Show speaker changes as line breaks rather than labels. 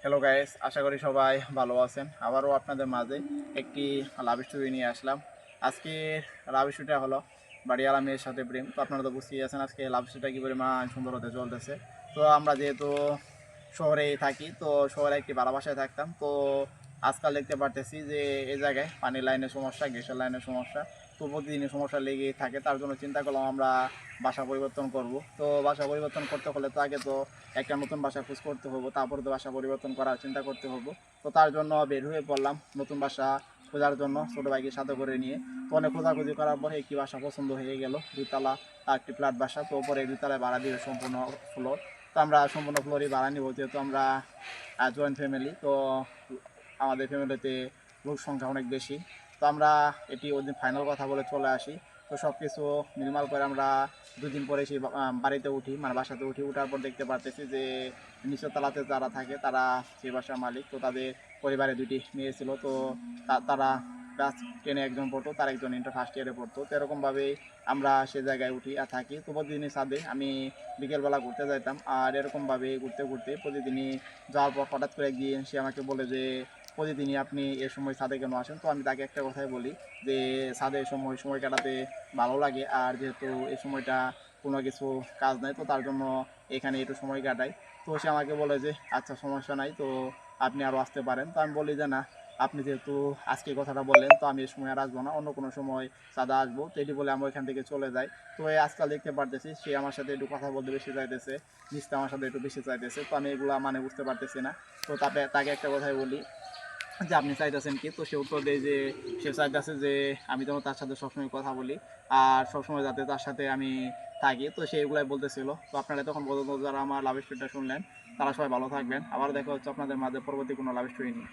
Hello guys, আশা করি সবাই ভালো আছেন। আবারও আপনাদের মাঝে একটি লাভ স্টোরি নিয়ে আসলাম। আজকে লাভ স্টোরিটা হলো বাড়িওয়ালা মেয়ের সাথে প্রেম। তো আপনারা তো বুঝতেই আছেন আজকে লাভ স্টোরিটা কী পরিমাণ সুন্দর হতে চলতেছে। তো আমরা যেহেতু শহরেই থাকি, তো শহরে একটি ভাড়া বাসায় থাকতাম। তো আজকাল দেখতে পারতেছি যে এই জায়গায় পানির লাইনের সমস্যা, গ্যাসের লাইনের সমস্যা, তো প্রতিদিনই সমস্যা লেগেই থাকে। তার জন্য চিন্তা করলাম আমরা বাসা পরিবর্তন করব। তো বাসা পরিবর্তন করতে হলে তো আগে তো একটা নতুন বাসা খোঁজ করতে হবো, তারপরে তো বাসা পরিবর্তন করার চিন্তা করতে হবো। তো তার জন্য বের হয়ে পড়লাম নতুন বাসা খোঁজার জন্য ছোটো ভাইকে সাথে করে নিয়ে। তো অনেক খোঁজাখুঁজি করার পরে একটি বাসা পছন্দ হয়ে গেল, দুইতলা আর একটি ফ্ল্যাট বাসা। তো ওপরে দুইতলায় ভাড়া দিবে সম্পূর্ণ ফ্লোর। তো আমরা সম্পূর্ণ ফ্লোরই ভাড়া নিব, যেহেতু আমরা জয়েন্ট ফ্যামিলি। তো আমাদের ফ্যামিলিতে লোক সংখ্যা অনেক বেশি। তো আমরা এটি ওই দিন ফাইনাল কথা বলে চলে আসি। তো সব কিছু মিলমাল করে আমরা দুদিন পরে সেই বাড়িতে উঠি, মানে বাসাতে উঠি। উঠার পর দেখতে পারতেছি যে নিচের তলাতে যারা থাকে তারা সেই বাসার মালিক। তো তাদের পরিবারে দুটি মেয়ে ছিল। তো তারা ক্লাস 10-এ একজন পড়তো, তার একজন ইন্টার ফার্স্ট ইয়ারে পড়তো। তো এরকমভাবেই আমরা সে জায়গায় উঠি আর থাকি। তো প্রতিদিনই ছাদে আমি বিকেলবেলা ঘুরতে যাইতাম। আর এরকমভাবে ঘুরতে ঘুরতে প্রতিদিনই যাওয়ার পর হঠাৎ করে একদিন সে আমাকে বলে যে প্রতিদিনই আপনি এ সময় ছাদে কেন আসেন। তো আমি তাকে একটা কথাই বলি যে ছাদে সময় কাটাতে ভালো লাগে, আর যেহেতু এই সময়টা কোনো কিছু কাজ নাই, তো তার জন্য এখানে একটু সময় কাটাই। তো সে আমাকে বলে যে আচ্ছা, সমস্যা নাই, তো আপনি আরও আসতে পারেন। তো আমি বলি যে না, আপনি যেহেতু আজকে কথাটা বললেন, তো আমি এই সময় আর আসবো না, অন্য কোনো সময় সাদা আসবো। তো এটি বলে আমরা এখান থেকে চলে যাই। তো এই আজকাল দেখতে পারতেছি সে আমার সাথে একটু কথা বলতে বেশি চাইতেছে, মিশতে আমার সাথে একটু বেশি চাইতেছে। তো আমি এগুলো মানে বুঝতে পারতেছি না। তো তাকে একটা কথাই বলি যে আপনি চাইতেছেন কি। তো সে উত্তর দেয় যে সে চাইতেছে যে আমি যেন তার সাথে সবসময় কথা বলি আর সবসময় যাতে তার সাথে আমি থাকি। তো সে এগুলাই বলতেছিল। তো আপনারা তখন পর্যন্ত যারা আমার লাভ স্টোরিটা শুনলেন, তারা সবাই ভালো থাকবেন। আবার দেখা হচ্ছে আপনাদের মাঝে পরবর্তী কোনো লাভ স্টোরি নিয়ে।